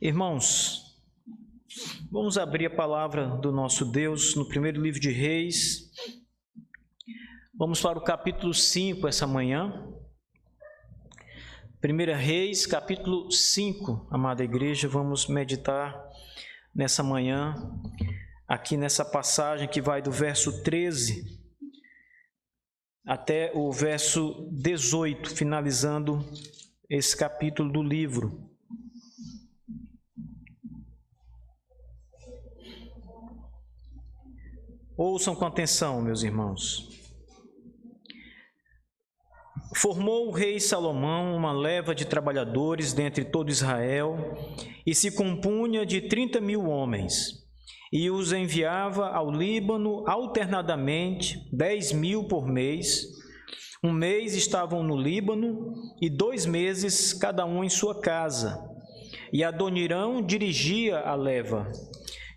Irmãos, vamos abrir a palavra do nosso Deus no primeiro livro de Reis. Vamos para o capítulo 5 essa manhã. 1 Reis, capítulo 5, amada igreja, vamos meditar nessa manhã, aqui nessa passagem que vai do verso 13 até o verso 18, finalizando esse capítulo do livro. Ouçam com atenção, meus irmãos. Formou o rei Salomão uma leva de trabalhadores dentre todo Israel, e se compunha de 30.000 homens, e os enviava ao Líbano alternadamente, 10.000 por mês. Um mês estavam no Líbano, e 2 meses cada um em sua casa. E Adonirão dirigia a leva.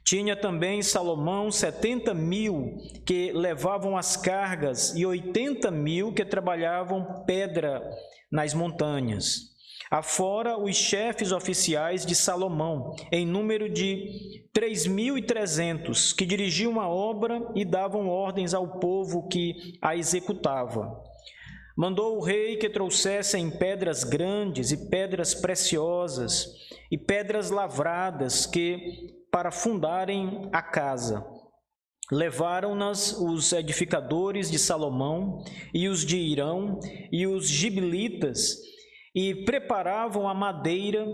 Tinha também Salomão 70.000 que levavam as cargas e 80.000 que trabalhavam pedra nas montanhas. Afora os chefes oficiais de Salomão, em número de 3.300, que dirigiam a obra e davam ordens ao povo que a executava. Mandou o rei que trouxessem pedras grandes e pedras preciosas e pedras lavradas para fundarem a casa. Levaram-nas os edificadores de Salomão e os de Irão e os gibilitas, e preparavam a madeira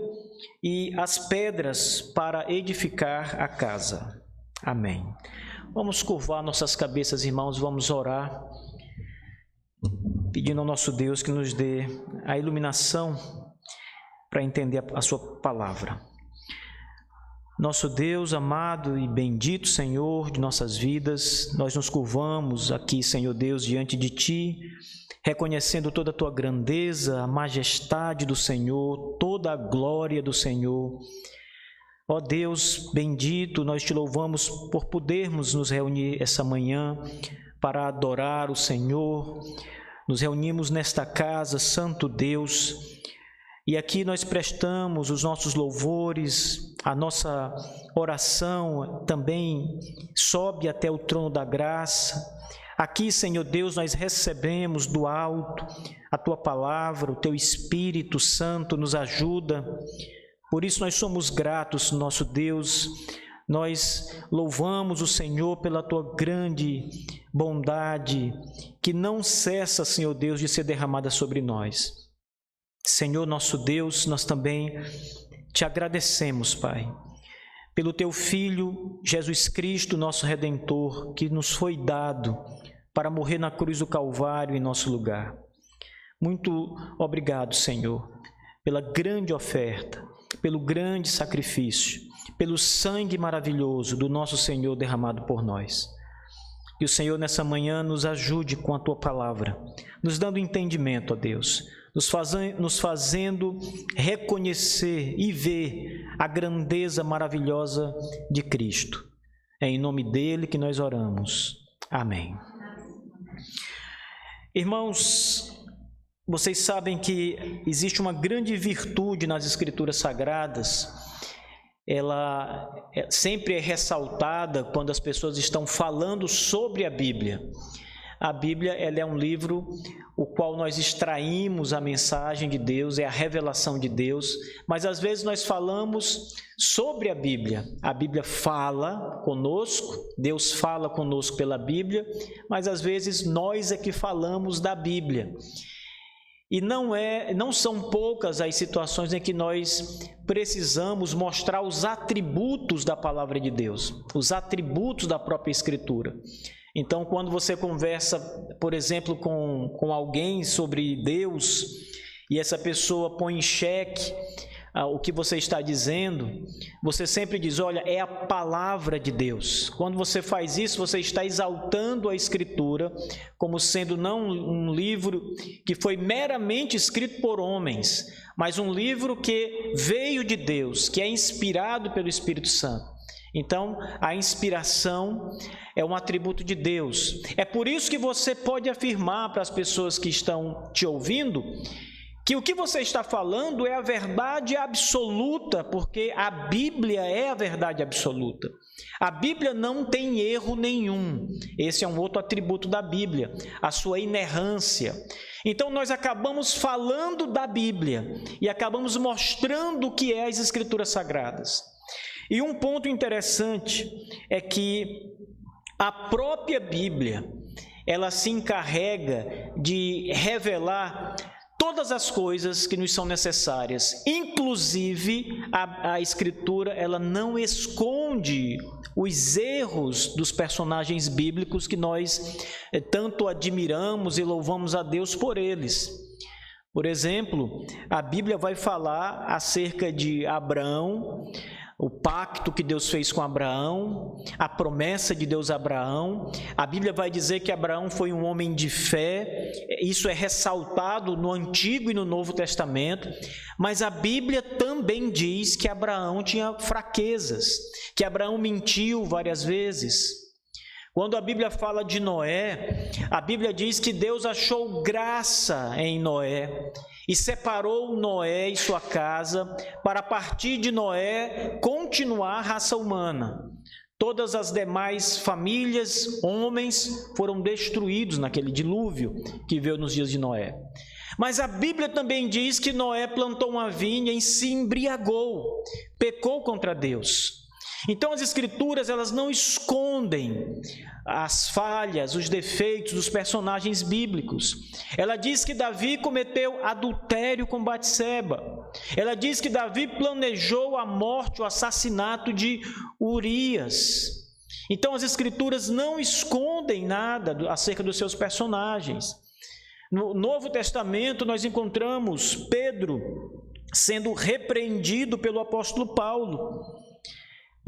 e as pedras para edificar a casa. Amém. Vamos curvar nossas cabeças, irmãos, vamos orar, pedindo ao nosso Deus que nos dê a iluminação para entender a sua palavra. Nosso Deus amado e bendito Senhor de nossas vidas, nós nos curvamos aqui, Senhor Deus, diante de Ti, reconhecendo toda a Tua grandeza, a majestade do Senhor, toda a glória do Senhor. Ó Deus bendito, nós Te louvamos por podermos nos reunir essa manhã para adorar o Senhor. Nos reunimos nesta casa, Santo Deus, e aqui nós prestamos os nossos louvores, a nossa oração também sobe até o trono da graça. Aqui, Senhor Deus, nós recebemos do alto a Tua palavra, o Teu Espírito Santo nos ajuda. Por isso nós somos gratos, nosso Deus. Nós louvamos o Senhor pela Tua grande bondade, que não cessa, Senhor Deus, de ser derramada sobre nós. Senhor nosso Deus, nós também Te agradecemos, Pai, pelo Teu Filho, Jesus Cristo, nosso Redentor, que nos foi dado para morrer na cruz do Calvário em nosso lugar. Muito obrigado, Senhor, pela grande oferta, pelo grande sacrifício, pelo sangue maravilhoso do nosso Senhor derramado por nós. Que o Senhor nessa manhã nos ajude com a Tua palavra, nos dando entendimento, ó Deus, nos fazendo reconhecer e ver a grandeza maravilhosa de Cristo. É em nome dEle que nós oramos. Amém. Irmãos, vocês sabem que existe uma grande virtude nas Escrituras Sagradas. Ela sempre é ressaltada quando as pessoas estão falando sobre a Bíblia. A Bíblia, ela é um livro o qual nós extraímos a mensagem de Deus, é a revelação de Deus, mas às vezes nós falamos sobre a Bíblia fala conosco, Deus fala conosco pela Bíblia, mas às vezes nós é que falamos da Bíblia. E não são poucas as situações em que nós precisamos mostrar os atributos da palavra de Deus, os atributos da própria Escritura. Então, quando você conversa, por exemplo, com alguém sobre Deus, e essa pessoa põe em xeque o que você está dizendo, você sempre diz, olha, é a palavra de Deus. Quando você faz isso, você está exaltando a Escritura como sendo não um livro que foi meramente escrito por homens, mas um livro que veio de Deus, que é inspirado pelo Espírito Santo. Então, a inspiração é um atributo de Deus. É por isso que você pode afirmar para as pessoas que estão te ouvindo que o que você está falando é a verdade absoluta, porque a Bíblia é a verdade absoluta. A Bíblia não tem erro nenhum. Esse é um outro atributo da Bíblia, a sua inerrância. Então nós acabamos falando da Bíblia e acabamos mostrando o que é as Escrituras Sagradas. E um ponto interessante é que a própria Bíblia, ela se encarrega de revelar todas as coisas que nos são necessárias. Inclusive, a Escritura, ela não esconde os erros dos personagens bíblicos que nós tanto admiramos e louvamos a Deus por eles. Por exemplo, a Bíblia vai falar acerca de Abraão, o pacto que Deus fez com Abraão, a promessa de Deus a Abraão. A Bíblia vai dizer que Abraão foi um homem de fé. Isso é ressaltado no Antigo e no Novo Testamento. Mas a Bíblia também diz que Abraão tinha fraquezas, que Abraão mentiu várias vezes. Quando a Bíblia fala de Noé, a Bíblia diz que Deus achou graça em Noé e separou Noé e sua casa para, a partir de Noé, continuar a raça humana. Todas as demais famílias, homens, foram destruídos naquele dilúvio que veio nos dias de Noé. Mas a Bíblia também diz que Noé plantou uma vinha e se embriagou, pecou contra Deus. Então as Escrituras, elas não escondem as falhas, os defeitos dos personagens bíblicos. Ela diz que Davi cometeu adultério com Batseba. Ela diz que Davi planejou a morte, o assassinato de Urias. Então as Escrituras não escondem nada acerca dos seus personagens. No Novo Testamento nós encontramos Pedro sendo repreendido pelo apóstolo Paulo.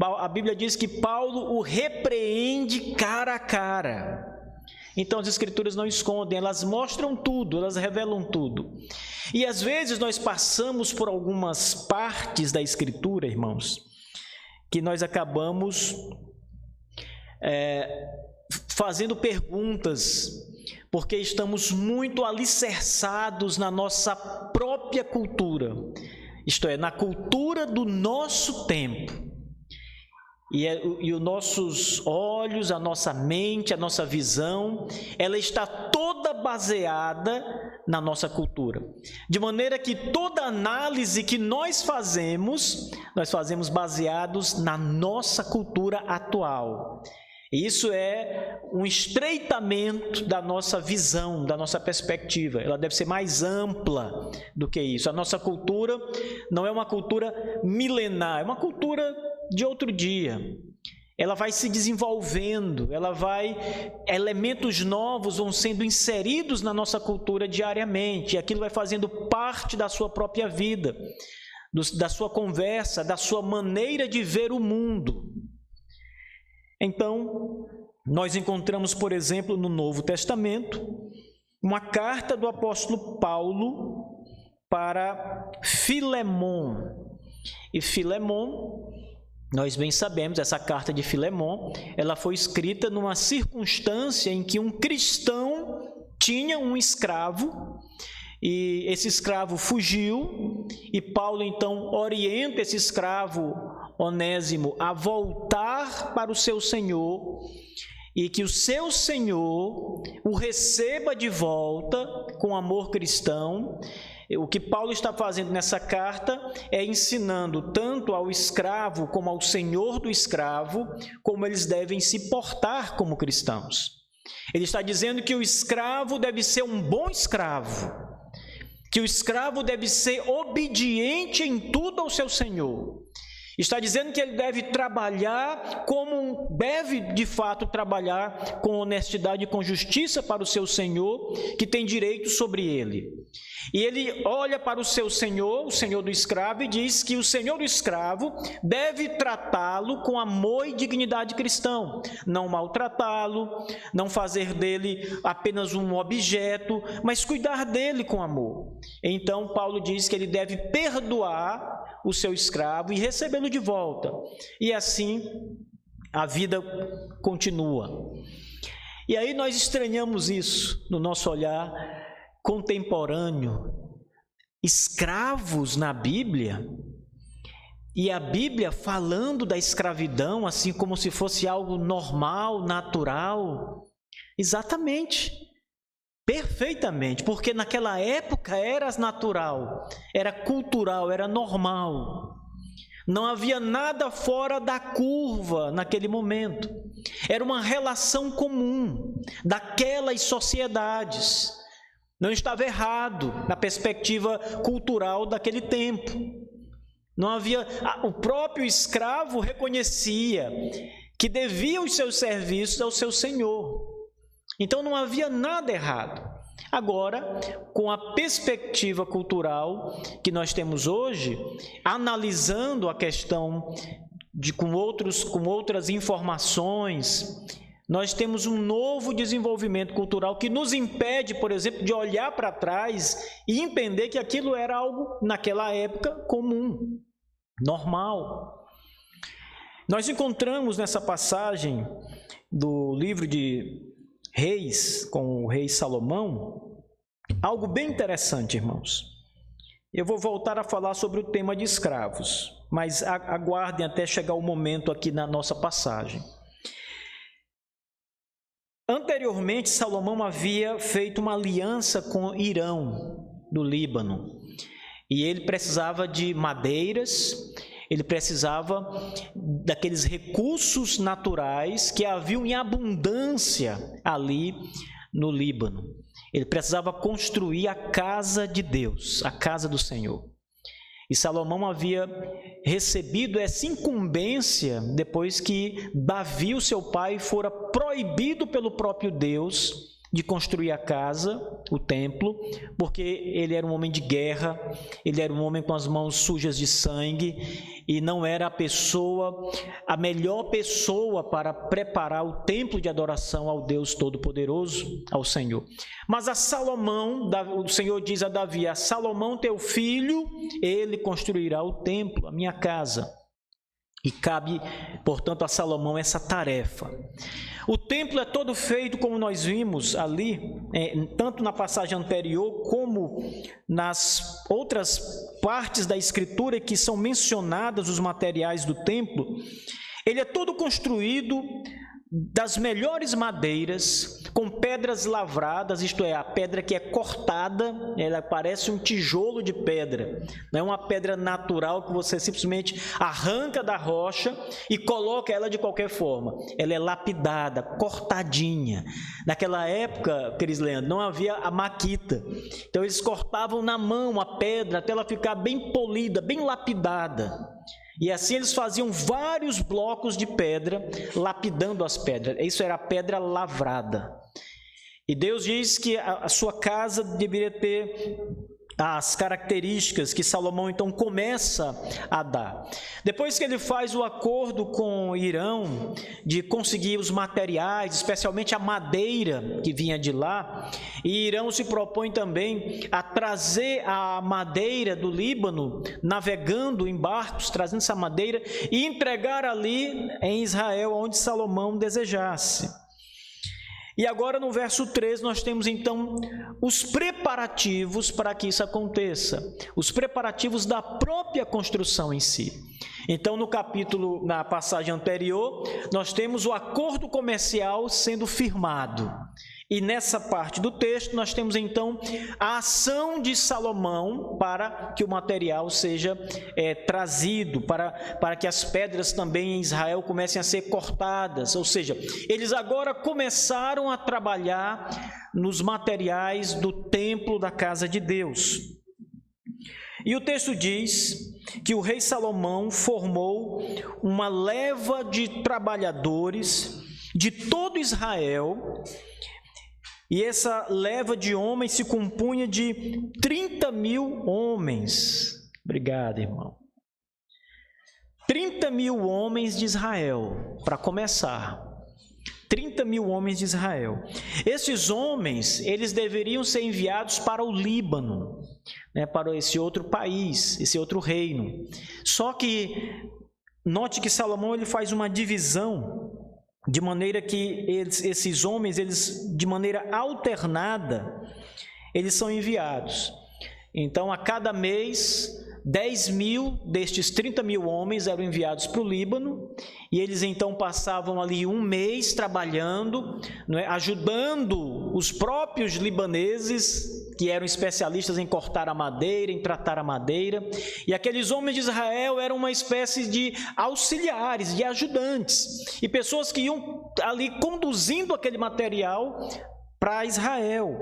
A Bíblia diz que Paulo o repreende cara a cara. Então as Escrituras não escondem, elas mostram tudo, elas revelam tudo. E às vezes nós passamos por algumas partes da Escritura, irmãos, que nós acabamos fazendo perguntas, porque estamos muito alicerçados na nossa própria cultura, isto é, na cultura do nosso tempo. E os nossos olhos, a nossa mente, a nossa visão, ela está toda baseada na nossa cultura. De maneira que toda análise que nós fazemos baseados na nossa cultura atual. E isso é um estreitamento da nossa visão, da nossa perspectiva. Ela deve ser mais ampla do que isso. A nossa cultura não é uma cultura milenar, é uma cultura de outro dia. Ela vai se desenvolvendo, elementos novos vão sendo inseridos na nossa cultura diariamente, e aquilo vai fazendo parte da sua própria vida, da sua conversa, da sua maneira de ver o mundo. Então, nós encontramos, por exemplo, no Novo Testamento, uma carta do apóstolo Paulo para Filemon. E Filemon, nós bem sabemos, essa carta de Filemon, ela foi escrita numa circunstância em que um cristão tinha um escravo, e esse escravo fugiu, e Paulo então orienta esse escravo Onésimo a voltar para o seu senhor, e que o seu senhor o receba de volta com amor cristão. O que Paulo está fazendo nessa carta é ensinando tanto ao escravo como ao senhor do escravo como eles devem se portar como cristãos. Ele está dizendo que o escravo deve ser um bom escravo, que o escravo deve ser obediente em tudo ao seu senhor. Está dizendo que ele deve trabalhar deve de fato trabalhar com honestidade e com justiça para o seu senhor, que tem direito sobre ele. E ele olha para o seu senhor, o senhor do escravo, e diz que o senhor do escravo deve tratá-lo com amor e dignidade cristão, não maltratá-lo, não fazer dele apenas um objeto, mas cuidar dele com amor. Então Paulo diz que ele deve perdoar o seu escravo e recebê-lo de volta. E assim a vida continua. E aí nós estranhamos isso no nosso olhar contemporâneo, escravos na Bíblia, e a Bíblia falando da escravidão assim como se fosse algo normal, natural. Exatamente, perfeitamente, porque naquela época era natural, era cultural, era normal. Não havia nada fora da curva naquele momento. Era uma relação comum daquelas sociedades. Não estava errado na perspectiva cultural daquele tempo. Não havia, o próprio escravo reconhecia que devia os seus serviços ao seu senhor. Então não havia nada errado. Agora, com a perspectiva cultural que nós temos hoje, analisando a questão com outras informações, nós temos um novo desenvolvimento cultural que nos impede, por exemplo, de olhar para trás e entender que aquilo era algo, naquela época, comum, normal. Nós encontramos nessa passagem do livro de Reis, com o rei Salomão, algo bem interessante, irmãos. Eu vou voltar a falar sobre o tema de escravos, mas aguardem até chegar o momento aqui na nossa passagem. Anteriormente, Salomão havia feito uma aliança com Hirão, do Líbano, e ele precisava de madeiras, ele precisava daqueles recursos naturais que haviam em abundância ali no Líbano. Ele precisava construir a casa de Deus, a casa do Senhor. E Salomão havia recebido essa incumbência depois que Davi, o seu pai, fora proibido pelo próprio Deus de construir a casa, o templo, porque ele era um homem de guerra, ele era um homem com as mãos sujas de sangue e não era a melhor pessoa para preparar o templo de adoração ao Deus Todo-Poderoso, ao Senhor. Mas a Salomão, o Senhor diz a Davi: a Salomão teu filho, ele construirá o templo, a minha casa. E cabe, portanto, a Salomão essa tarefa. O templo é todo feito, como nós vimos ali, tanto na passagem anterior, como nas outras partes da Escritura que são mencionadas os materiais do templo. Ele é todo construído das melhores madeiras, com pedras lavradas, isto é, a pedra que é cortada, ela parece um tijolo de pedra, não é uma pedra natural que você simplesmente arranca da rocha e coloca ela de qualquer forma. Ela é lapidada, cortadinha. Naquela época, Cris Leandro, não havia a maquita, então eles cortavam na mão a pedra até ela ficar bem polida, bem lapidada. E assim eles faziam vários blocos de pedra, lapidando as pedras. Isso era a pedra lavrada. E Deus diz que a sua casa deveria ter as características que Salomão então começa a dar. Depois que ele faz o acordo com Hirão de conseguir os materiais, especialmente a madeira que vinha de lá, e Hirão se propõe também a trazer a madeira do Líbano, navegando em barcos, trazendo essa madeira e entregar ali em Israel, onde Salomão desejasse. E agora no verso 3 nós temos então os preparativos para que isso aconteça, os preparativos da própria construção em si. Então na passagem anterior, nós temos o acordo comercial sendo firmado. E nessa parte do texto nós temos então a ação de Salomão para que o material seja trazido, para que as pedras também em Israel comecem a ser cortadas. Ou seja, eles agora começaram a trabalhar nos materiais do templo da casa de Deus. E o texto diz que o rei Salomão formou uma leva de trabalhadores de todo Israel. E essa leva de homens se compunha de 30.000 homens. Obrigado, irmão. 30.000 homens de Israel, para começar. 30.000 homens de Israel. Esses homens, eles deveriam ser enviados para o Líbano, para esse outro país, esse outro reino. Só que, note que Salomão ele faz uma divisão, de maneira que esses homens, eles, de maneira alternada, eles são enviados. Então, a cada mês, 10 mil destes 30 mil homens eram enviados para o Líbano, e eles então passavam ali um mês trabalhando, ajudando os próprios libaneses, que eram especialistas em cortar a madeira, em tratar a madeira, e aqueles homens de Israel eram uma espécie de auxiliares, de ajudantes, e pessoas que iam ali conduzindo aquele material para Israel.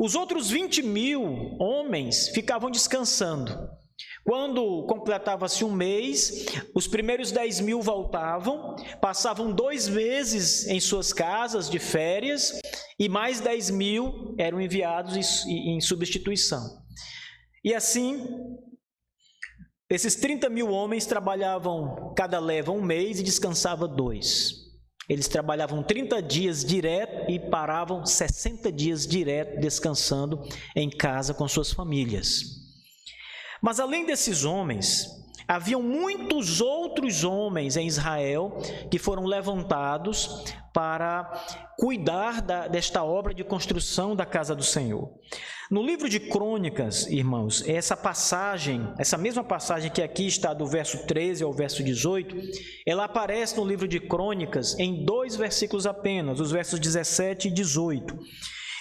Os outros 20 mil homens ficavam descansando. Quando completava-se um mês, os primeiros 10 mil voltavam, passavam 2 meses em suas casas de férias, e mais 10 mil eram enviados em substituição. E assim, esses 30 mil homens trabalhavam cada leva um mês e descansava 2. Eles trabalhavam 30 dias direto e paravam 60 dias direto, descansando em casa com suas famílias. Mas além desses homens, haviam muitos outros homens em Israel que foram levantados para cuidar desta obra de construção da casa do Senhor. No livro de Crônicas, irmãos, essa mesma passagem que aqui está do verso 13 ao verso 18, ela aparece no livro de Crônicas em 2 versículos apenas, os versos 17 e 18.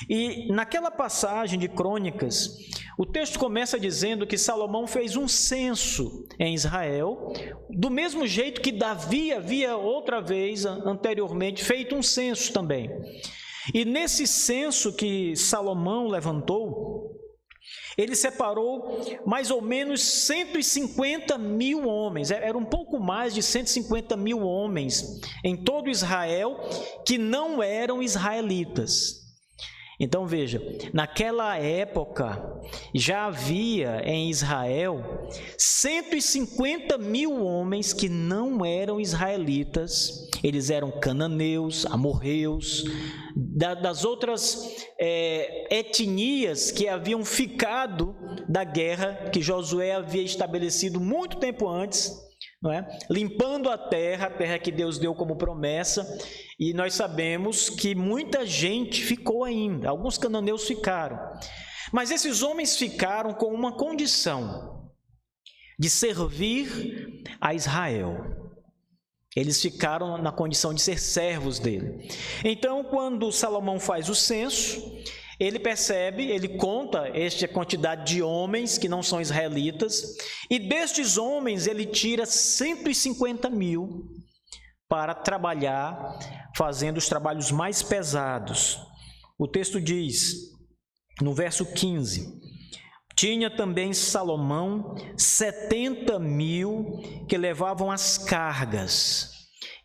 E naquela passagem de Crônicas, o texto começa dizendo que Salomão fez um censo em Israel, do mesmo jeito que Davi havia outra vez anteriormente feito um censo também. E nesse censo que Salomão levantou, ele separou mais ou menos 150 mil homens, era um pouco mais de 150 mil homens em todo Israel que não eram israelitas. Então veja, naquela época já havia em Israel 150 mil homens que não eram israelitas, eles eram cananeus, amorreus, das outras etnias que haviam ficado da guerra que Josué havia estabelecido muito tempo antes, não é? Limpando a terra que Deus deu como promessa, e nós sabemos que muita gente ficou ainda, alguns cananeus ficaram, mas esses homens ficaram com uma condição de servir a Israel. Eles ficaram na condição de ser servos dele. Então, quando Salomão faz o censo, ele percebe, ele conta esta quantidade de homens que não são israelitas, e destes homens ele tira 150 mil para trabalhar, fazendo os trabalhos mais pesados. O texto diz, no verso 15, tinha também Salomão 70 mil que levavam as cargas.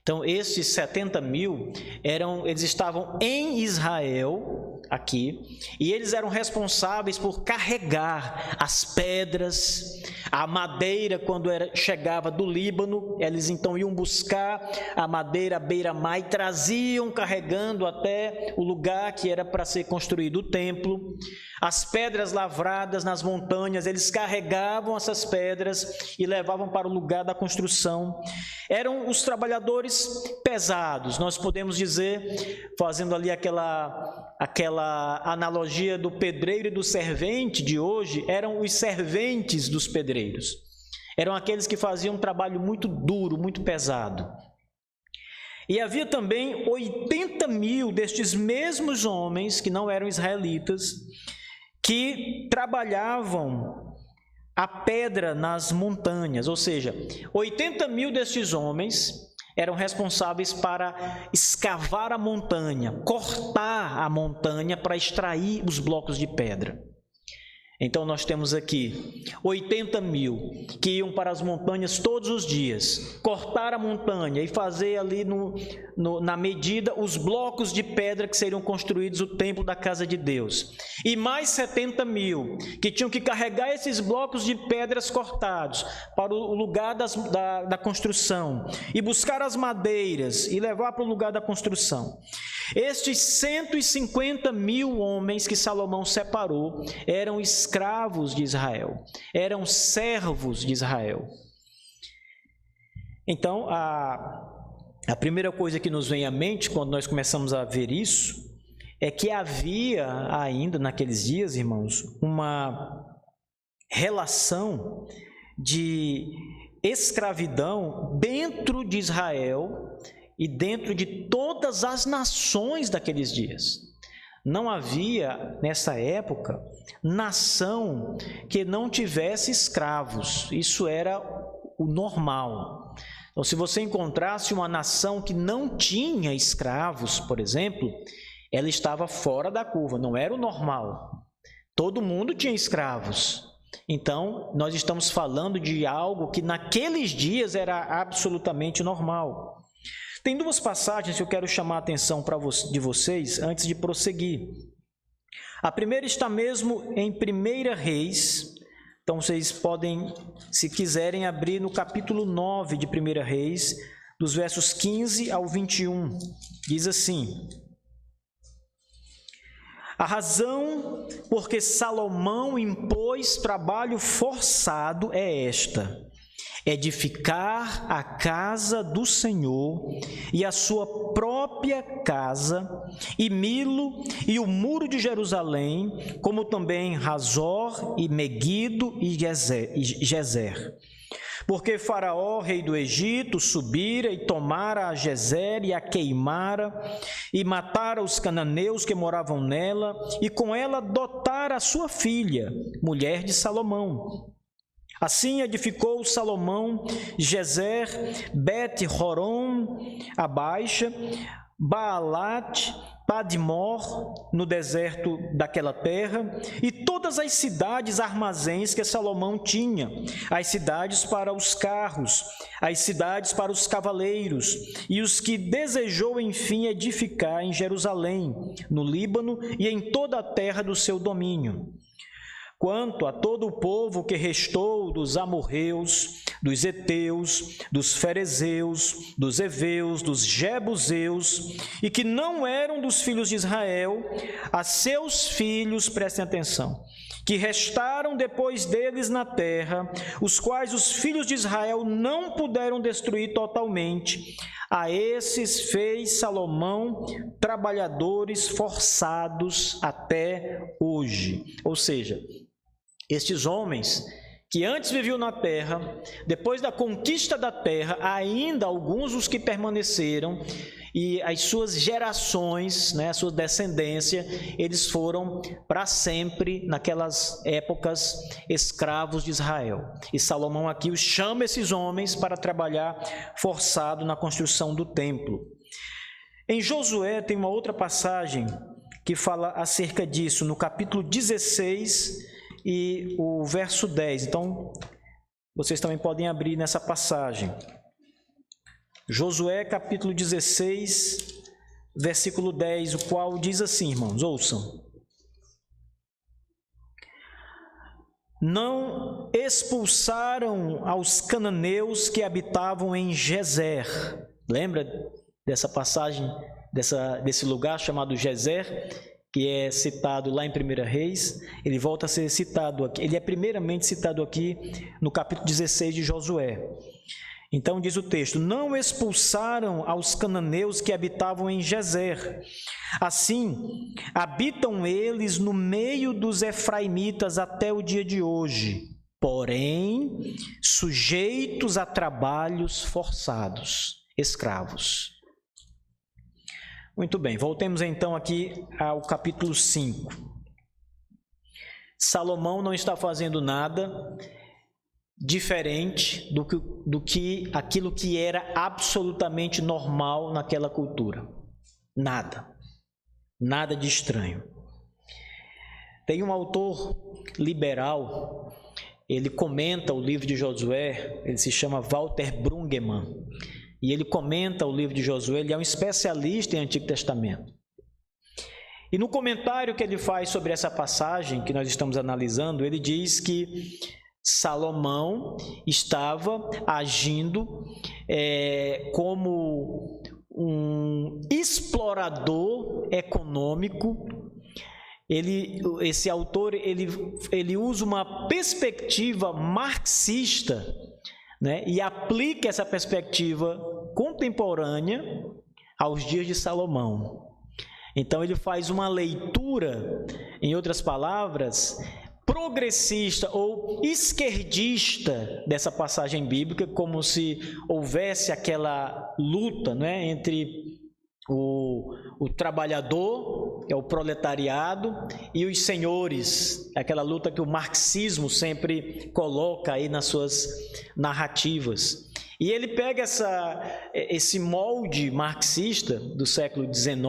Então, esses 70 mil, eles estavam em Israel, aqui, e eles eram responsáveis por carregar as pedras, a madeira, quando chegava do Líbano, eles então iam buscar a madeira à beira-mar e traziam carregando até o lugar que era para ser construído o templo. As pedras lavradas nas montanhas, eles carregavam essas pedras e levavam para o lugar da construção. Eram os trabalhadores pesados, nós podemos dizer, fazendo ali aquela analogia do pedreiro e do servente de hoje, eram os serventes dos pedreiros. Eram aqueles que faziam um trabalho muito duro, muito pesado. E havia também 80 mil destes mesmos homens, que não eram israelitas, que trabalhavam a pedra nas montanhas, ou seja, 80 mil destes homens eram responsáveis para escavar a montanha, cortar a montanha para extrair os blocos de pedra. Então nós temos aqui 80 mil que iam para as montanhas todos os dias, cortar a montanha e fazer ali na medida os blocos de pedra que seriam construídos o templo da casa de Deus. E mais 70 mil que tinham que carregar esses blocos de pedras cortados para o lugar da construção e buscar as madeiras e levar para o lugar da construção. Estes 150 mil homens que Salomão separou eram escravos de Israel, eram servos de Israel. Então, a primeira coisa que nos vem à mente quando nós começamos a ver isso é que havia ainda naqueles dias, irmãos, uma relação de escravidão dentro de Israel e dentro de todas as nações daqueles dias. Não havia, nessa época, nação que não tivesse escravos. Isso era o normal. Então, se você encontrasse uma nação que não tinha escravos, por exemplo, ela estava fora da curva, não era o normal. Todo mundo tinha escravos. Então, nós estamos falando de algo que naqueles dias era absolutamente normal. Tem duas passagens que eu quero chamar a atenção de vocês antes de prosseguir. A primeira está mesmo em 1 Reis. Então, vocês podem, se quiserem, abrir no capítulo 9 de 1 Reis, dos versos 15 ao 21. Diz assim: a razão por que Salomão impôs trabalho forçado é esta: edificar a casa do Senhor e a sua própria casa, e Milo e o muro de Jerusalém, como também Razor e Meguido e Gezer. Porque Faraó, rei do Egito, subira e tomara a Gezer e a queimara, e matara os cananeus que moravam nela, e com ela dotara a sua filha, mulher de Salomão. Assim edificou Salomão Gezer, Bet-Horon, a Baixa, Baalat, Padmor, no deserto daquela terra, e todas as cidades armazéns que Salomão tinha, as cidades para os carros, as cidades para os cavaleiros, e os que desejou, enfim, edificar em Jerusalém, no Líbano e em toda a terra do seu domínio. Quanto a todo o povo que restou dos amorreus, dos heteus, dos ferezeus, dos heveus, dos jebuseus, e que não eram dos filhos de Israel, a seus filhos, prestem atenção, que restaram depois deles na terra, os quais os filhos de Israel não puderam destruir totalmente, a esses fez Salomão trabalhadores forçados até hoje. Ou seja, estes homens que antes viviam na terra, depois da conquista da terra, ainda alguns os que permaneceram, e as suas gerações, a sua descendência, eles foram para sempre, naquelas épocas, escravos de Israel. E Salomão aqui os chama esses homens para trabalhar forçado na construção do templo. Em Josué tem uma outra passagem que fala acerca disso, no capítulo 16 e o verso 10. Então, vocês também podem abrir nessa passagem. Josué, capítulo 16, versículo 10, o qual diz assim, irmãos, ouçam. Não expulsaram aos cananeus que habitavam em Gezer. Lembra dessa passagem, desse lugar chamado Gezer, que é citado lá em 1 Reis? Ele volta a ser citado aqui. Ele é primeiramente citado aqui no capítulo 16 de Josué. Então diz o texto: não expulsaram aos cananeus que habitavam em Gezer. Assim, habitam eles no meio dos efraimitas até o dia de hoje, porém, sujeitos a trabalhos forçados, escravos. Muito bem, voltemos então aqui ao capítulo 5. Salomão não está fazendo nada diferente do que aquilo que era absolutamente normal naquela cultura. Nada de estranho. Tem um autor liberal, ele comenta o livro de Josué, ele se chama Walter Brueggemann, e ele comenta o livro de Josué, ele é um especialista em Antigo Testamento. E no comentário que ele faz sobre essa passagem que nós estamos analisando, ele diz que Salomão estava agindo como um explorador econômico. Esse autor ele usa uma perspectiva marxista, e aplica essa perspectiva contemporânea aos dias de Salomão. Então ele faz uma leitura, em outras palavras, progressista ou esquerdista dessa passagem bíblica, como se houvesse aquela luta, não é, entre o trabalhador, que é o proletariado, e os senhores, aquela luta que o marxismo sempre coloca aí nas suas narrativas. E ele pega esse molde marxista do século XIX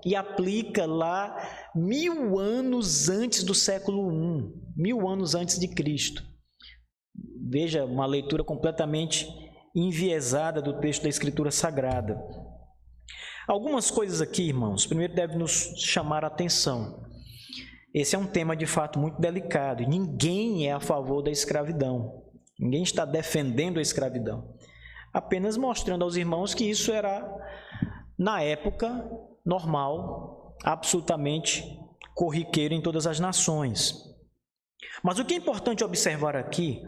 e aplica lá 1000 anos antes do século I, 1000 anos antes de Cristo. Veja, uma leitura completamente enviesada do texto da Escritura Sagrada. Algumas coisas aqui, irmãos, primeiro deve nos chamar a atenção. Esse é um tema de fato muito delicado, e ninguém é a favor da escravidão. Ninguém está defendendo a escravidão, apenas mostrando aos irmãos que isso era, na época, normal, absolutamente corriqueiro em todas as nações. Mas o que é importante observar aqui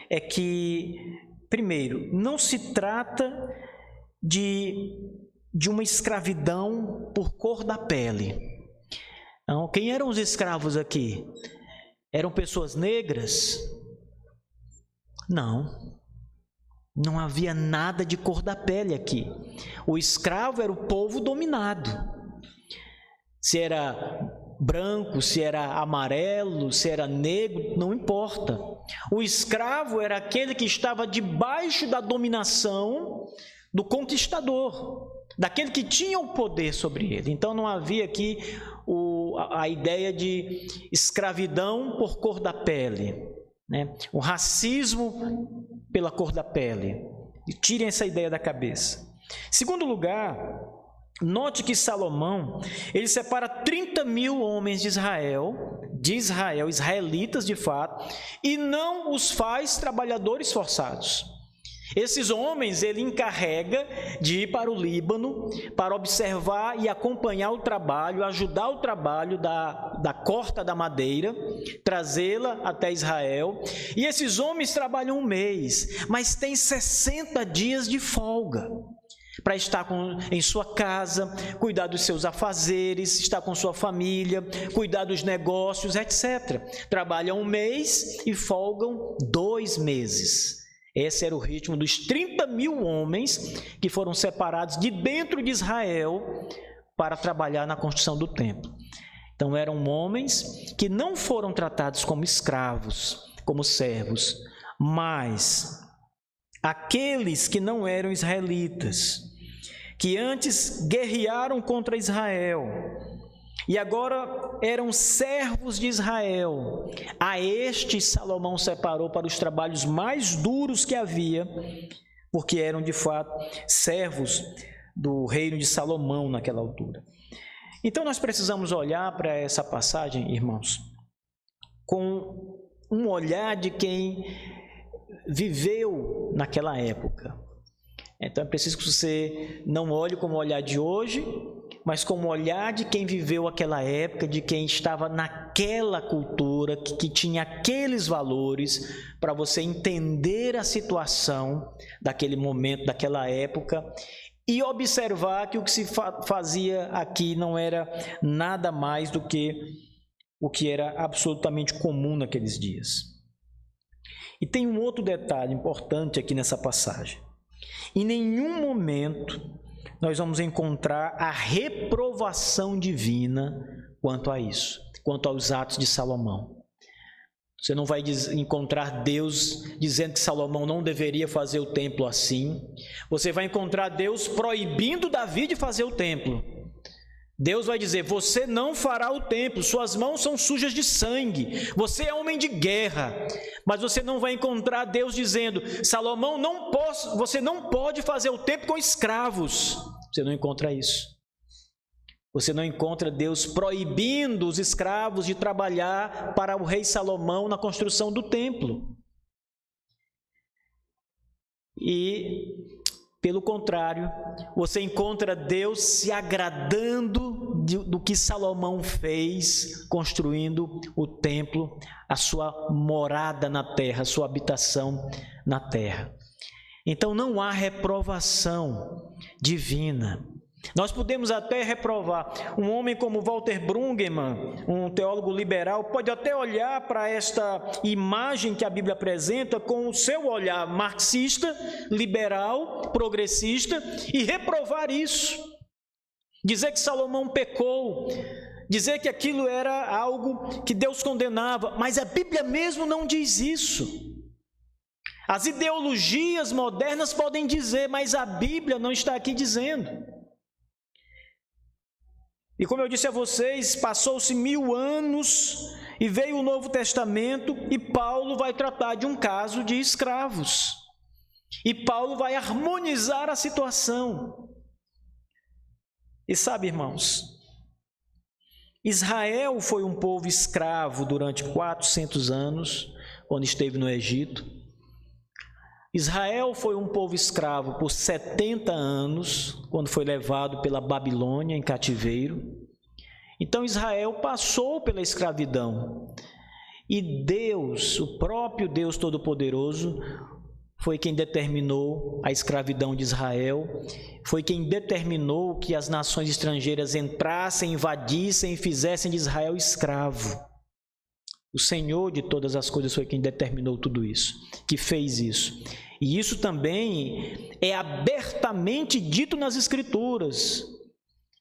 é que, primeiro, não se trata de uma escravidão por cor da pele. Não, quem eram os escravos aqui? Eram pessoas negras? Não havia nada de cor da pele aqui. O escravo era o povo dominado. Se era branco, se era amarelo, se era negro, não importa. O escravo era aquele que estava debaixo da dominação do conquistador, daquele que tinha o poder sobre ele. Então não havia aqui a ideia de escravidão por cor da pele, né? O racismo pela cor da pele. E tirem essa ideia da cabeça. Segundo lugar, note que Salomão, ele separa 30.000 homens de Israel, israelitas de fato, e não os faz trabalhadores forçados. Esses homens ele encarrega de ir para o Líbano para observar e acompanhar o trabalho, ajudar o trabalho da corta da madeira, trazê-la até Israel. E esses homens trabalham 1 mês, mas têm 60 dias de folga para estar em sua casa, cuidar dos seus afazeres, estar com sua família, cuidar dos negócios, etc. Trabalham 1 mês e folgam 2 meses. Esse era o ritmo dos 30.000 homens que foram separados de dentro de Israel para trabalhar na construção do templo. Então eram homens que não foram tratados como escravos, como servos, mas aqueles que não eram israelitas, que antes guerrearam contra Israel e agora eram servos de Israel. A estes Salomão separou para os trabalhos mais duros que havia, porque eram de fato servos do reino de Salomão naquela altura. Então nós precisamos olhar para essa passagem, irmãos, com um olhar de quem viveu naquela época. Então é preciso que você não olhe como o olhar de hoje, mas como o olhar de quem viveu aquela época, de quem estava naquela cultura, que tinha aqueles valores, para você entender a situação daquele momento, daquela época, e observar que o que se fazia aqui não era nada mais do que o que era absolutamente comum naqueles dias. E tem um outro detalhe importante aqui nessa passagem. Em nenhum momento nós vamos encontrar a reprovação divina quanto a isso, quanto aos atos de Salomão. Você não vai encontrar Deus dizendo que Salomão não deveria fazer o templo assim. Você vai encontrar Deus proibindo Davi de fazer o templo. Deus vai dizer: você não fará o templo, suas mãos são sujas de sangue, você é homem de guerra. Mas você não vai encontrar Deus dizendo: Salomão, você não pode fazer o templo com escravos. Você não encontra isso. Você não encontra Deus proibindo os escravos de trabalhar para o rei Salomão na construção do templo. E, pelo contrário, você encontra Deus se agradando do que Salomão fez, construindo o templo, a sua morada na terra, a sua habitação na terra. Então não há reprovação divina. Nós podemos até reprovar. Um homem como Walter Brueggemann, um teólogo liberal, pode até olhar para esta imagem que a Bíblia apresenta com o seu olhar marxista, liberal, progressista e reprovar isso. Dizer que Salomão pecou, dizer que aquilo era algo que Deus condenava, mas a Bíblia mesmo não diz isso. As ideologias modernas podem dizer, mas a Bíblia não está aqui dizendo. E como eu disse a vocês, passou-se 1000 anos e veio o Novo Testamento e Paulo vai tratar de um caso de escravos. E Paulo vai harmonizar a situação. E sabe, irmãos, Israel foi um povo escravo durante 400 anos, quando esteve no Egito. Israel foi um povo escravo por 70 anos, quando foi levado pela Babilônia em cativeiro. Então Israel passou pela escravidão. E Deus, o próprio Deus Todo-Poderoso, foi quem determinou a escravidão de Israel, foi quem determinou que as nações estrangeiras entrassem, invadissem e fizessem de Israel escravo. O Senhor de todas as coisas foi quem determinou tudo isso, que fez isso. E isso também é abertamente dito nas Escrituras.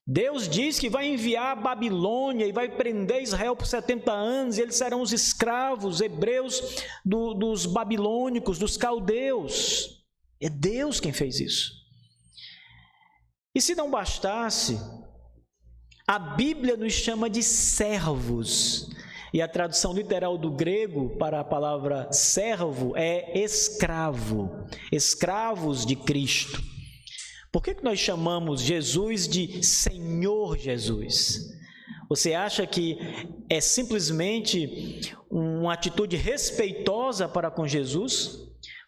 Deus diz que vai enviar a Babilônia e vai prender Israel por 70 anos, e eles serão os escravos hebreus dos babilônicos, dos caldeus. É Deus quem fez isso. E se não bastasse, a Bíblia nos chama de servos. E a tradução literal do grego para a palavra servo é escravo, escravos de Cristo. Por que nós chamamos Jesus de Senhor Jesus? Você acha que é simplesmente uma atitude respeitosa para com Jesus?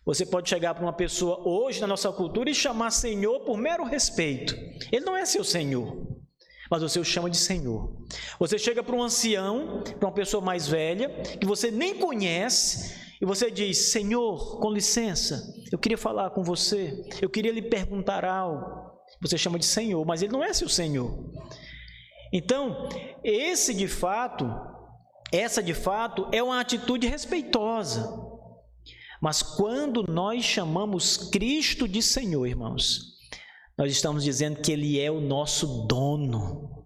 Você pode chegar para uma pessoa hoje na nossa cultura e chamar Senhor por mero respeito. Ele não é seu Senhor, mas você o chama de Senhor. Você chega para um ancião, para uma pessoa mais velha, que você nem conhece, e você diz: Senhor, com licença, eu queria falar com você, eu queria lhe perguntar algo. Você chama de Senhor, mas ele não é seu Senhor. Então, essa de fato é uma atitude respeitosa. Mas quando nós chamamos Cristo de Senhor, irmãos, nós estamos dizendo que Ele é o nosso dono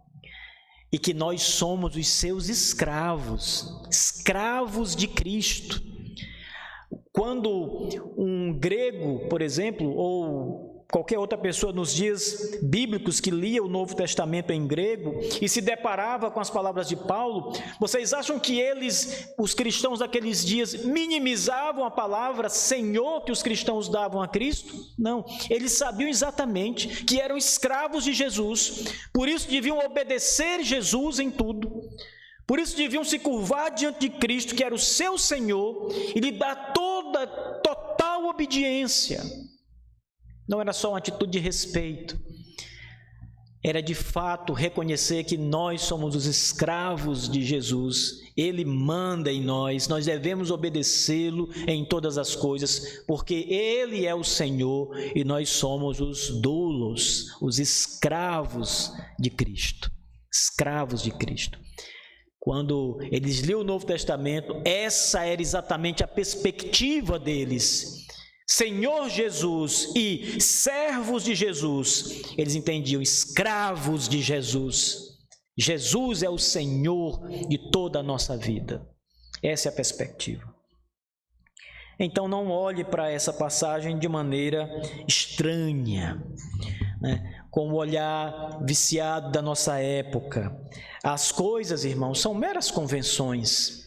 e que nós somos os seus escravos, escravos de Cristo. Quando um grego, por exemplo, ou qualquer outra pessoa nos dias bíblicos que lia o Novo Testamento em grego e se deparava com as palavras de Paulo, vocês acham que eles, os cristãos daqueles dias, minimizavam a palavra Senhor que os cristãos davam a Cristo? Não, eles sabiam exatamente que eram escravos de Jesus, por isso deviam obedecer Jesus em tudo. Por isso deviam se curvar diante de Cristo, que era o seu Senhor, e lhe dar total obediência. Não era só uma atitude de respeito, era de fato reconhecer que nós somos os escravos de Jesus. Ele manda em nós devemos obedecê-lo em todas as coisas, porque Ele é o Senhor e nós somos os doulos, os escravos de Cristo. Escravos de Cristo. Quando eles liam o Novo Testamento, essa era exatamente a perspectiva deles. Senhor Jesus e servos de Jesus, eles entendiam, escravos de Jesus. Jesus é o Senhor de toda a nossa vida. Essa é a perspectiva. Então não olhe para essa passagem de maneira estranha, né? Com o olhar viciado da nossa época. As coisas, irmãos, são meras convenções.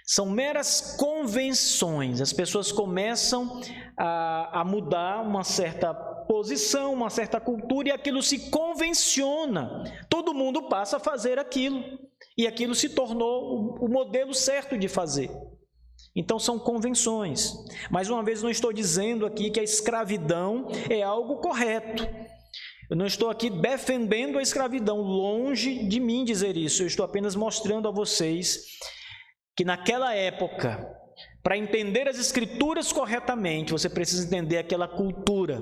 São meras convenções. As pessoas começam a mudar uma certa posição, uma certa cultura, e aquilo se convenciona. Todo mundo passa a fazer aquilo, e aquilo se tornou o modelo certo de fazer. Então são convenções. Mais uma vez, não estou dizendo aqui que a escravidão é algo correto. Eu não estou aqui defendendo a escravidão, longe de mim dizer isso. Eu estou apenas mostrando a vocês que naquela época, para entender as Escrituras corretamente, você precisa entender aquela cultura.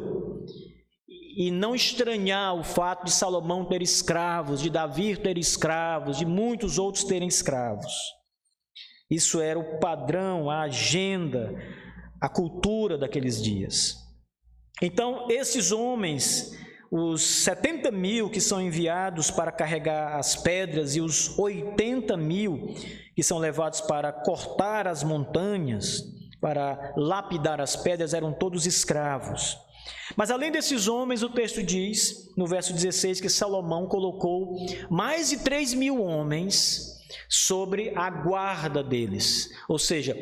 e não estranhar o fato de Salomão ter escravos, de Davi ter escravos, de muitos outros terem escravos. Isso era o padrão, a agenda, a cultura daqueles dias. Então, esses homens, os 70 mil que são enviados para carregar as pedras e os 80 mil que são levados para cortar as montanhas, para lapidar as pedras, eram todos escravos. Mas além desses homens, o texto diz, no verso 16, que Salomão colocou mais de 3 mil homens sobre a guarda deles, ou seja,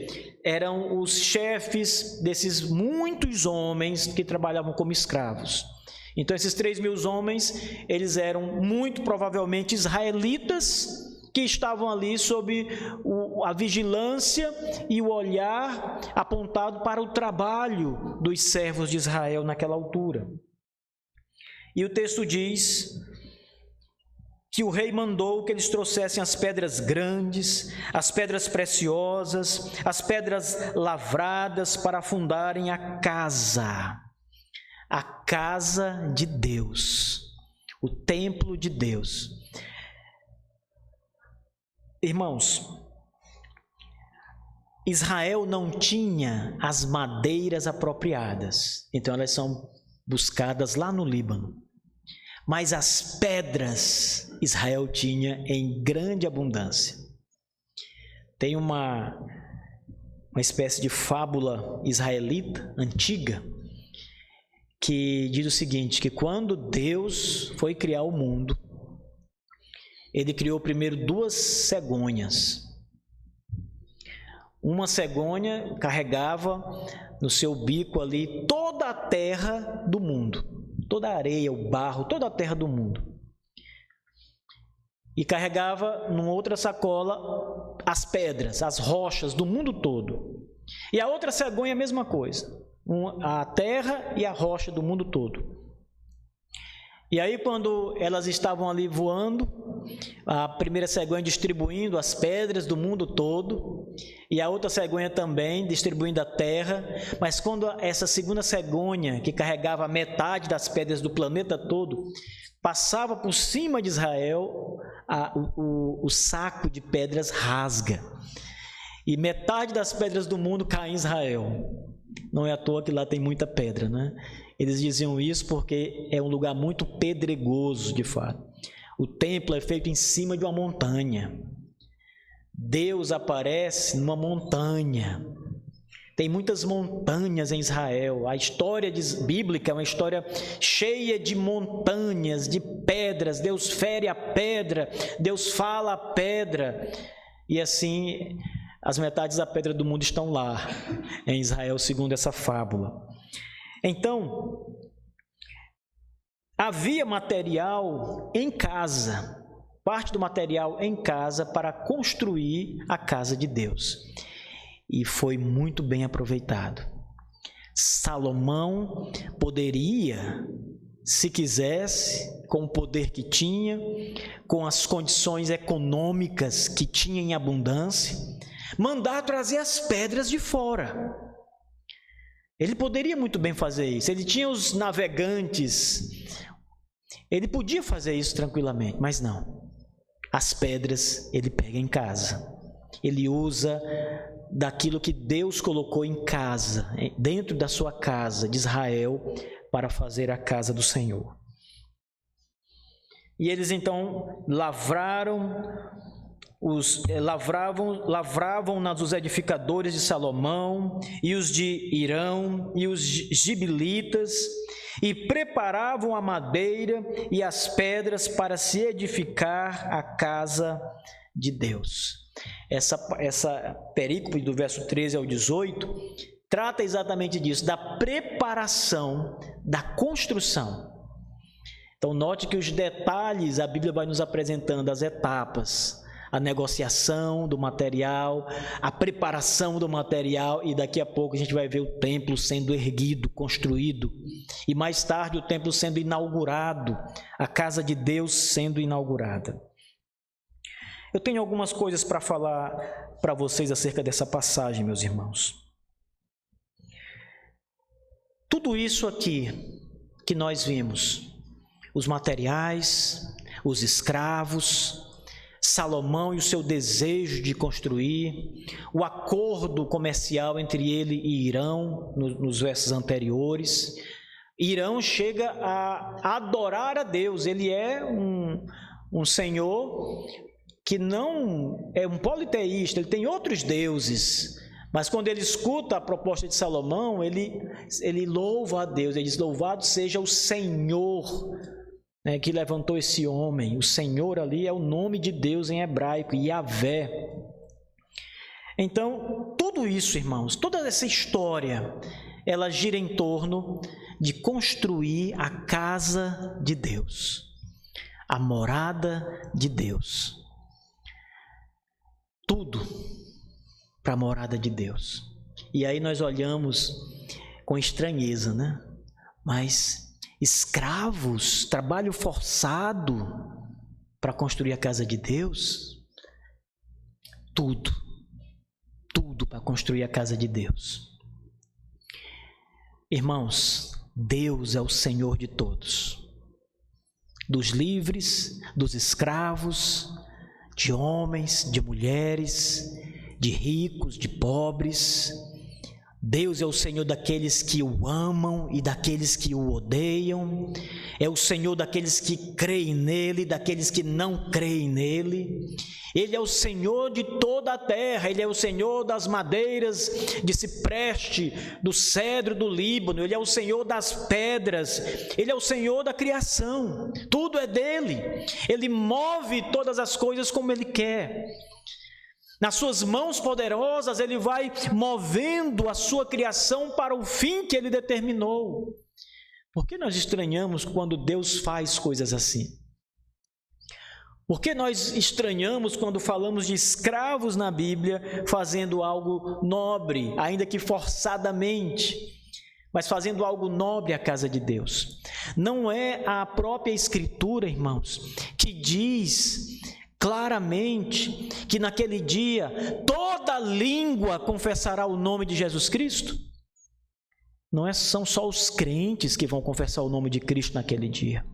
eram os chefes desses muitos homens que trabalhavam como escravos. Então esses 3 mil homens, eles eram muito provavelmente israelitas, que estavam ali sob a vigilância e o olhar apontado para o trabalho dos servos de Israel naquela altura. E o texto diz que o rei mandou que eles trouxessem as pedras grandes, as pedras preciosas, as pedras lavradas para fundarem a casa de Deus, o templo de Deus. Irmãos, Israel não tinha as madeiras apropriadas, então elas são buscadas lá no Líbano. Mas as pedras Israel tinha em grande abundância. Tem uma espécie de fábula israelita antiga que diz o seguinte, que quando Deus foi criar o mundo, ele criou primeiro 2 cegonhas. Uma cegonha carregava no seu bico ali toda a terra do mundo, toda a areia, o barro, toda a terra do mundo. E carregava numa outra sacola as pedras, as rochas do mundo todo. E a outra cegonha a mesma coisa, a terra e a rocha do mundo todo. E aí quando elas estavam ali voando, a primeira cegonha distribuindo as pedras do mundo todo, e a outra cegonha também distribuindo a terra, mas quando essa segunda cegonha, que carregava a metade das pedras do planeta todo, passava por cima de Israel, o saco de pedras rasga, e metade das pedras do mundo cai em Israel. Não é à toa que lá tem muita pedra, né? Eles diziam isso porque é um lugar muito pedregoso, de fato. O templo é feito em cima de uma montanha. Deus aparece numa montanha. Tem muitas montanhas em Israel. A história bíblica é uma história cheia de montanhas, de pedras. Deus fere a pedra, Deus fala a pedra. E assim, as metades da pedra do mundo estão lá, em Israel, segundo essa fábula. Então, havia material em casa, parte do material em casa para construir a casa de Deus. E foi muito bem aproveitado. Salomão poderia, se quisesse, com o poder que tinha, com as condições econômicas que tinha em abundância, mandar trazer as pedras de fora. Ele poderia muito bem fazer isso. Ele tinha os navegantes. Ele podia fazer isso tranquilamente, mas não. As pedras ele pega em casa. Ele usa daquilo que Deus colocou em casa, dentro da sua casa de Israel, para fazer a casa do Senhor. E eles então lavravam nas os edificadores de Salomão e os de Irão e os gibilitas, e preparavam a madeira e as pedras para se edificar a casa de Deus. Essa perícope do verso 13 ao 18 trata exatamente disso, da preparação, da construção. Então note que os detalhes, a Bíblia vai nos apresentando as etapas, a negociação do material, a preparação do material, e daqui a pouco a gente vai ver o templo sendo erguido, construído, e mais tarde o templo sendo inaugurado, a casa de Deus sendo inaugurada. Eu tenho algumas coisas para falar para vocês acerca dessa passagem, meus irmãos. Tudo isso aqui que nós vimos: os materiais, os escravos, Salomão e o seu desejo de construir, o acordo comercial entre ele e Irão, nos versos anteriores. Irão chega a adorar a Deus, ele é um senhor que não é um politeísta, ele tem outros deuses, mas quando ele escuta a proposta de Salomão, ele louva a Deus, ele diz: louvado seja o Senhor, né, que levantou esse homem. O Senhor ali é o nome de Deus em hebraico, Yahvé. Então, tudo isso, irmãos, toda essa história, ela gira em torno de construir a casa de Deus, a morada de Deus. Tudo para a morada de Deus. E aí nós olhamos com estranheza, né? Mas escravos, trabalho forçado para construir a casa de Deus? Tudo para construir a casa de Deus. Irmãos, Deus é o Senhor de todos, dos livres, dos escravos, de homens, de mulheres, de ricos, de pobres. Deus é o Senhor daqueles que o amam e daqueles que o odeiam. É o Senhor daqueles que creem nele e daqueles que não creem nele. Ele é o Senhor de toda a terra. Ele é o Senhor das madeiras de cipreste, do cedro do Líbano. Ele é o Senhor das pedras. Ele é o Senhor da criação. Tudo é dele. Ele move todas as coisas como ele quer. Nas suas mãos poderosas, ele vai movendo a sua criação para o fim que ele determinou. Por que nós estranhamos quando Deus faz coisas assim? Por que nós estranhamos quando falamos de escravos na Bíblia fazendo algo nobre, ainda que forçadamente, mas fazendo algo nobre à casa de Deus? Não é a própria Escritura, irmãos, que diz claramente que naquele dia toda língua confessará o nome de Jesus Cristo? Não são só os crentes que vão confessar o nome de Cristo naquele dia.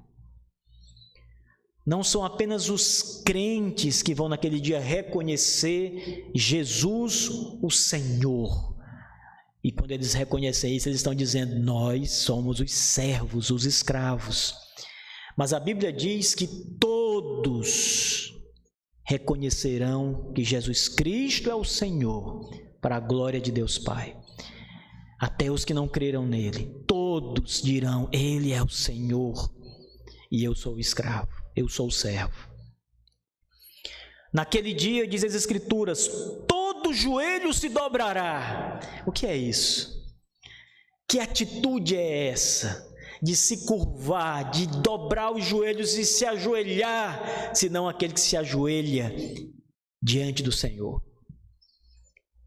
Não são apenas os crentes que vão naquele dia reconhecer Jesus, o Senhor. E quando eles reconhecem isso, eles estão dizendo: nós somos os servos, os escravos. Mas a Bíblia diz que todos reconhecerão que Jesus Cristo é o Senhor, para a glória de Deus Pai. Até os que não creram nele, todos dirão: ele é o Senhor e eu sou o escravo, eu sou o servo. Naquele dia, diz as Escrituras, todo joelho se dobrará. O que é isso? Que atitude é essa? De se curvar, de dobrar os joelhos e se ajoelhar, senão aquele que se ajoelha diante do Senhor.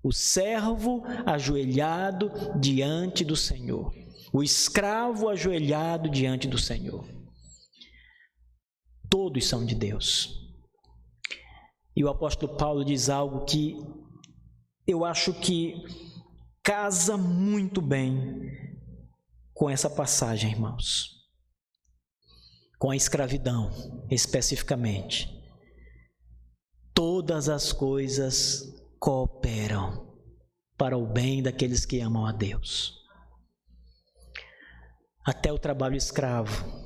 O servo ajoelhado diante do Senhor. O escravo ajoelhado diante do Senhor. Todos são de Deus. E o apóstolo Paulo diz algo que eu acho que casa muito bem com essa passagem, irmãos, com a escravidão especificamente. Todas as coisas cooperam para o bem daqueles que amam a Deus. Até o trabalho escravo,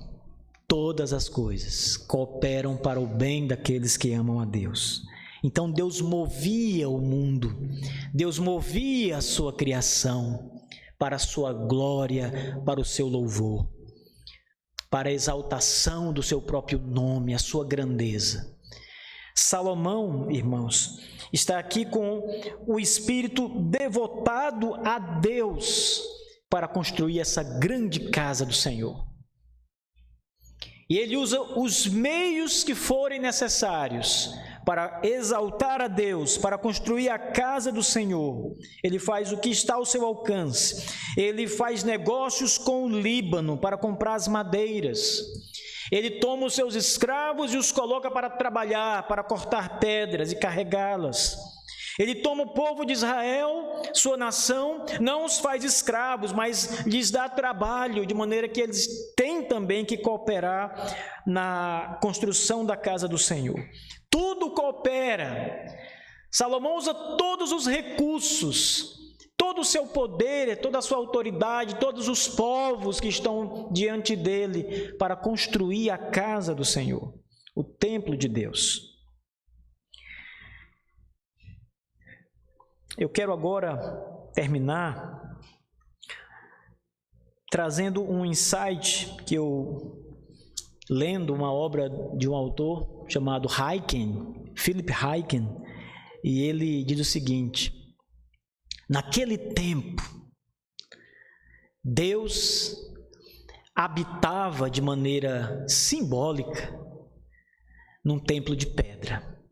todas as coisas cooperam para o bem daqueles que amam a Deus. Então Deus movia o mundo, Deus movia a sua criação para a sua glória, para o seu louvor, para a exaltação do seu próprio nome, a sua grandeza. Salomão, irmãos, está aqui com o espírito devotado a Deus para construir essa grande casa do Senhor. E ele usa os meios que forem necessários para exaltar a Deus, para construir a casa do Senhor. Ele faz o que está ao seu alcance. Ele faz negócios com o Líbano para comprar as madeiras. Ele toma os seus escravos e os coloca para trabalhar, para cortar pedras e carregá-las. Ele toma o povo de Israel, sua nação, não os faz escravos, mas lhes dá trabalho, de maneira que eles têm também que cooperar na construção da casa do Senhor. Tudo coopera. Salomão usa todos os recursos, todo o seu poder, toda a sua autoridade, todos os povos que estão diante dele para construir a casa do Senhor, o templo de Deus. Eu quero agora terminar trazendo um insight que eu, lendo uma obra de um autor chamado Hyken, Philip Hyken, e ele diz o seguinte: naquele tempo, Deus habitava de maneira simbólica num templo de pedra,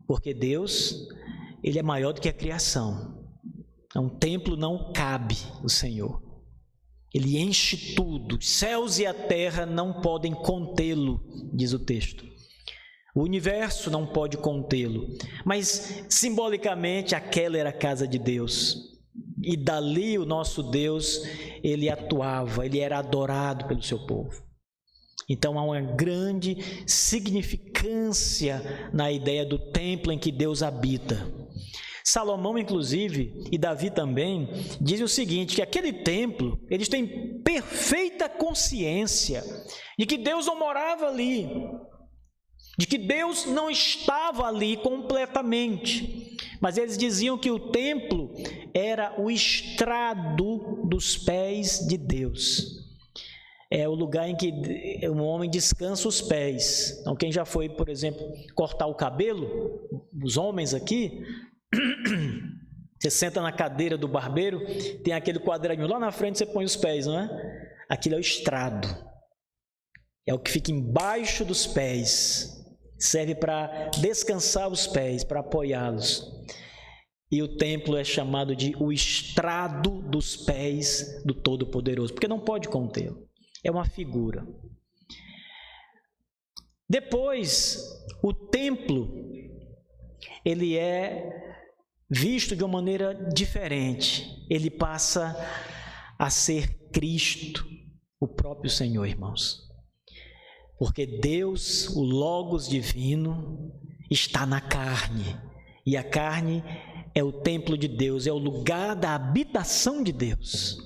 porque Deus, ele é maior do que a criação. Um templo não cabe o Senhor. Ele enche tudo, os céus e a terra não podem contê-lo, diz o texto. O universo não pode contê-lo, mas simbolicamente aquela era a casa de Deus. E dali o nosso Deus, ele atuava, ele era adorado pelo seu povo. Então há uma grande significância na ideia do templo em que Deus habita. Salomão, inclusive, e Davi também, dizem o seguinte, que aquele templo, eles têm perfeita consciência de que Deus não morava ali, de que Deus não estava ali completamente, mas eles diziam que o templo era o estrado dos pés de Deus. É o lugar em que um homem descansa os pés. Então, quem já foi, por exemplo, cortar o cabelo, os homens aqui, você senta na cadeira do barbeiro, tem aquele quadradinho lá na frente, você põe os pés, não é? Aquilo é o estrado. É o que fica embaixo dos pés. Serve para descansar os pés, para apoiá-los. E o templo é chamado de o estrado dos pés do Todo-Poderoso, porque não pode contê-lo. É uma figura. Depois, o templo, ele é visto de uma maneira diferente. Ele passa a ser Cristo, o próprio Senhor, irmãos. Porque Deus, o Logos divino, está na carne. E a carne é o templo de Deus, é o lugar da habitação de Deus.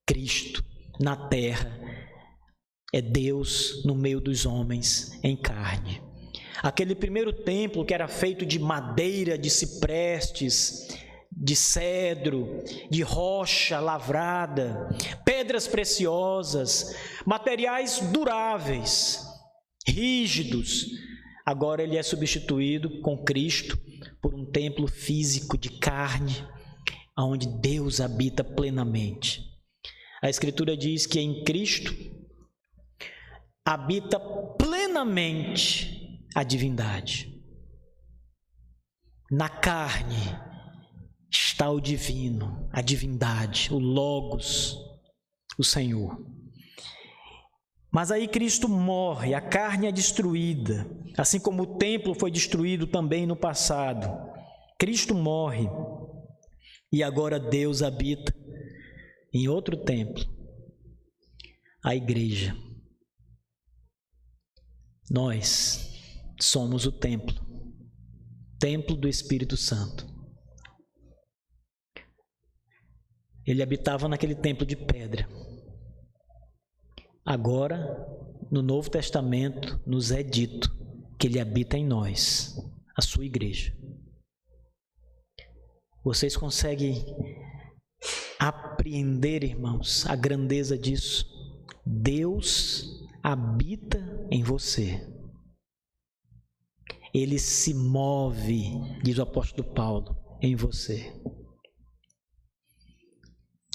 Cristo na terra é Deus no meio dos homens em carne. Aquele primeiro templo que era feito de madeira, de ciprestes, de cedro, de rocha lavrada, pedras preciosas, materiais duráveis, rígidos. Agora ele é substituído com Cristo por um templo físico de carne, onde Deus habita plenamente. A Escritura diz que em Cristo habita plenamente a divindade. Na carne está o divino, a divindade, o Logos, o Senhor. Mas aí Cristo morre, a carne é destruída, assim como o templo foi destruído também no passado. Cristo morre e agora Deus habita em outro templo, a igreja. Nós somos o templo do Espírito Santo. Ele habitava naquele templo de pedra. Agora, no Novo Testamento, nos é dito que ele habita em nós, a sua igreja. Vocês conseguem apreender, irmãos, a grandeza disso? Deus habita em você. Ele se move, diz o apóstolo Paulo, em você.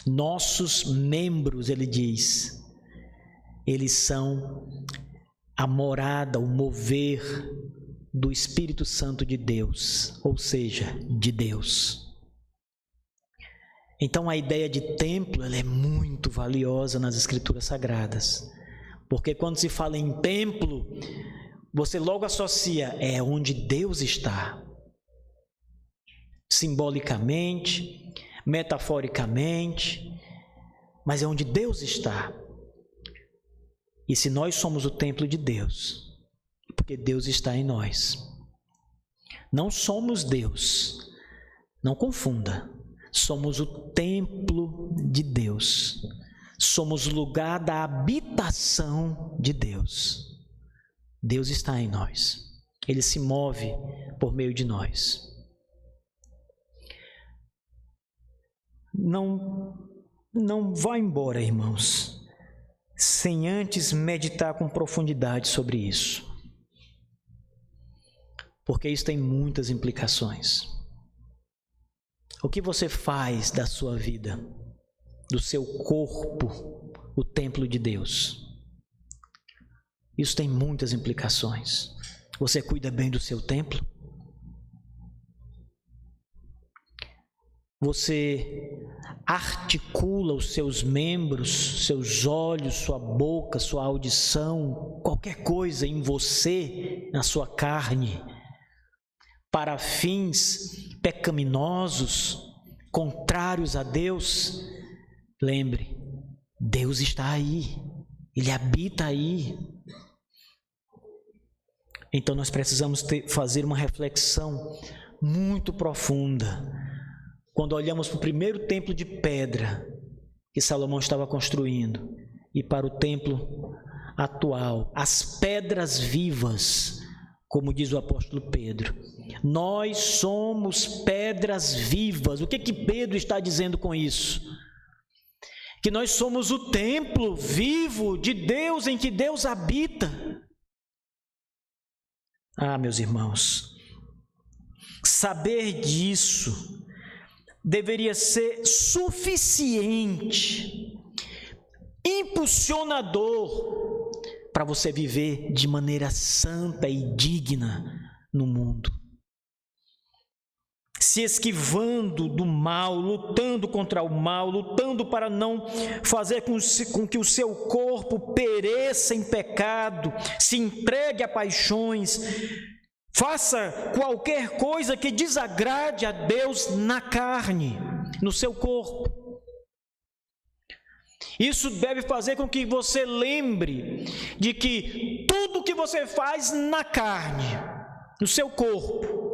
Nossos membros, ele diz, eles são a morada, o mover do Espírito Santo de Deus, ou seja, de Deus. Então a ideia de templo, ela é muito valiosa nas Escrituras Sagradas, porque quando se fala em templo, você logo associa, é onde Deus está. Simbolicamente, metaforicamente, mas é onde Deus está. E se nós somos o templo de Deus, porque Deus está em nós. Não somos Deus, não confunda. Somos o templo de Deus. Somos o lugar da habitação de Deus. Deus está em nós. Ele se move por meio de nós. Não vá embora, irmãos, sem antes meditar com profundidade sobre isso. Porque isso tem muitas implicações. O que você faz da sua vida, do seu corpo, o templo de Deus? Isso tem muitas implicações. Você cuida bem do seu templo? Você articula os seus membros, seus olhos, sua boca, sua audição, qualquer coisa em você, na sua carne, para fins pecaminosos, contrários a Deus? Lembre, Deus está aí, Ele habita aí. Então nós precisamos fazer uma reflexão muito profunda quando olhamos para o primeiro templo de pedra que Salomão estava construindo e para o templo atual, as pedras vivas, como diz o apóstolo Pedro. Nós somos pedras vivas. O que Pedro está dizendo com isso? Que nós somos o templo vivo de Deus, em que Deus habita. Meus irmãos, saber disso deveria ser suficiente, impulsionador, para você viver de maneira santa e digna no mundo. Se esquivando do mal, lutando contra o mal, lutando para não fazer com que o seu corpo pereça em pecado, se entregue a paixões, faça qualquer coisa que desagrade a Deus na carne, no seu corpo. Isso deve fazer com que você lembre de que tudo que você faz na carne, no seu corpo,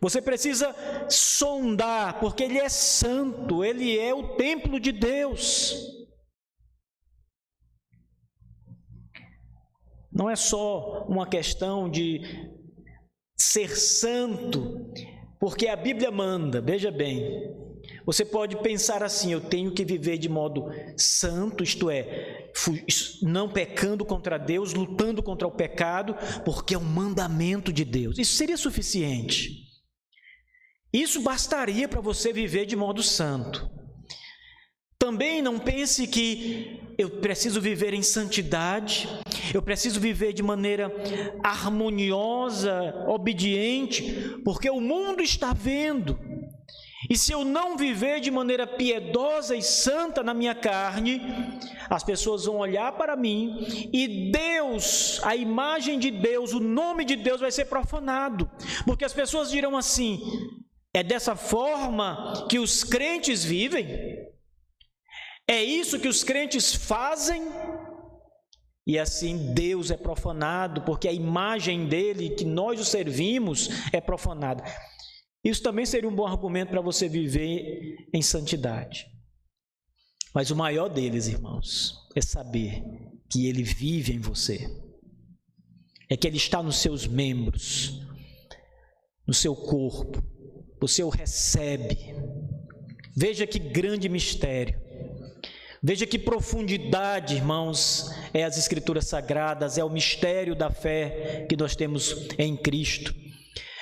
você precisa sondar, porque Ele é santo, Ele é o templo de Deus. Não é só uma questão de ser santo, porque a Bíblia manda, veja bem, você pode pensar assim: eu tenho que viver de modo santo, isto é, não pecando contra Deus, lutando contra o pecado, porque é um mandamento de Deus. Isso seria suficiente. Isso bastaria para você viver de modo santo. Também não pense que eu preciso viver em santidade, eu preciso viver de maneira harmoniosa, obediente, porque o mundo está vendo. E se eu não viver de maneira piedosa e santa na minha carne, as pessoas vão olhar para mim e Deus, a imagem de Deus, o nome de Deus vai ser profanado. Porque as pessoas dirão assim: é dessa forma que os crentes vivem? É isso que os crentes fazem? E assim Deus é profanado, porque a imagem dele, que nós o servimos, é profanada. Isso também seria um bom argumento para você viver em santidade. Mas o maior deles, irmãos, é saber que Ele vive em você. É que Ele está nos seus membros, no seu corpo. Você o recebe. Veja que grande mistério. Veja que profundidade, irmãos, é as Escrituras Sagradas, é o mistério da fé que nós temos em Cristo.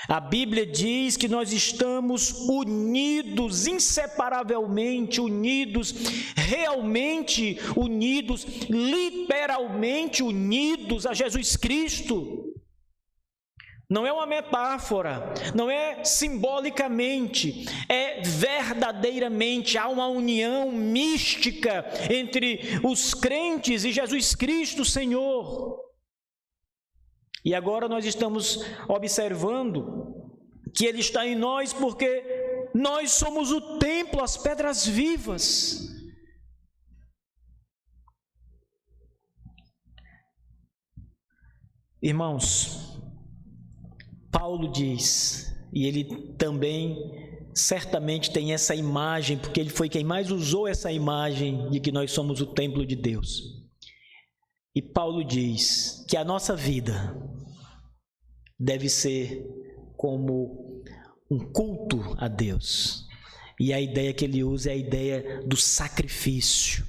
A Bíblia diz que nós estamos unidos, inseparavelmente unidos, realmente unidos, literalmente unidos a Jesus Cristo. Não é uma metáfora, não é simbolicamente, é verdadeiramente. Há uma união mística entre os crentes e Jesus Cristo, Senhor. E agora nós estamos observando que Ele está em nós, porque nós somos o templo, as pedras vivas. Irmãos, Paulo diz, e ele também certamente tem essa imagem, porque ele foi quem mais usou essa imagem de que nós somos o templo de Deus. E Paulo diz que a nossa vida deve ser como um culto a Deus. E a ideia que ele usa é a ideia do sacrifício.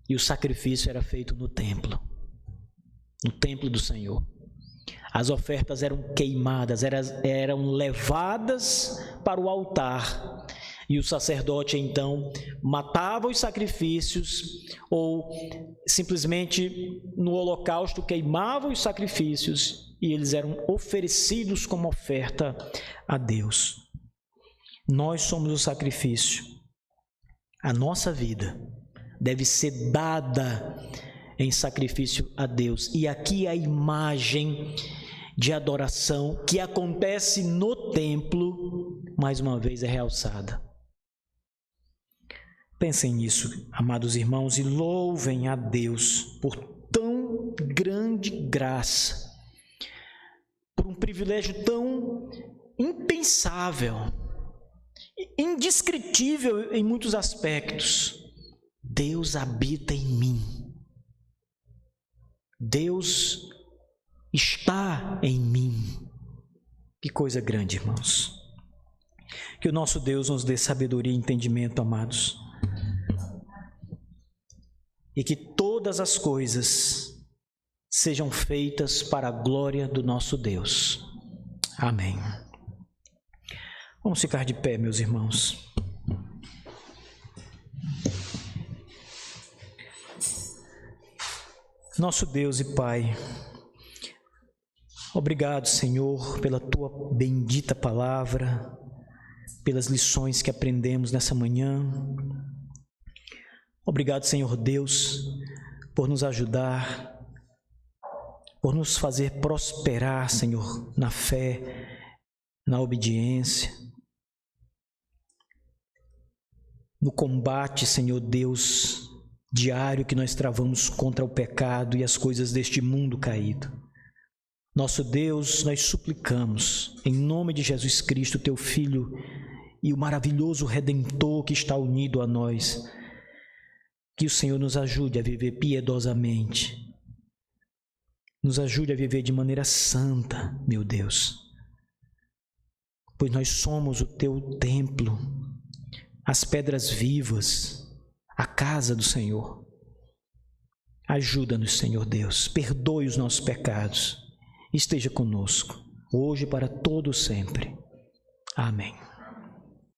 E o sacrifício era feito no templo do Senhor. As ofertas eram queimadas, eram levadas para o altar. E o sacerdote, então, matava os sacrifícios ou simplesmente no holocausto queimava os sacrifícios e eles eram oferecidos como oferta a Deus. Nós somos o sacrifício. A nossa vida deve ser dada em sacrifício a Deus. E aqui a imagem de adoração que acontece no templo, mais uma vez é realçada. Pensem nisso, amados irmãos, e louvem a Deus por tão grande graça, por um privilégio tão impensável, indescritível em muitos aspectos. Deus habita em mim. Deus está em mim. Que coisa grande, irmãos. Que o nosso Deus nos dê sabedoria e entendimento, amados. E que todas as coisas sejam feitas para a glória do nosso Deus. Amém. Vamos ficar de pé, meus irmãos. Nosso Deus e Pai, obrigado, Senhor, pela Tua bendita palavra, pelas lições que aprendemos nessa manhã. Obrigado, Senhor Deus, por nos ajudar, por nos fazer prosperar, Senhor, na fé, na obediência, no combate, Senhor Deus, diário que nós travamos contra o pecado e as coisas deste mundo caído. Nosso Deus, nós suplicamos, em nome de Jesus Cristo, Teu Filho, e o maravilhoso Redentor que está unido a nós, que o Senhor nos ajude a viver piedosamente, nos ajude a viver de maneira santa, meu Deus, pois nós somos o Teu templo, as pedras vivas, a casa do Senhor. Ajuda-nos, Senhor Deus, perdoe os nossos pecados, esteja conosco, hoje e para todo sempre. Amém.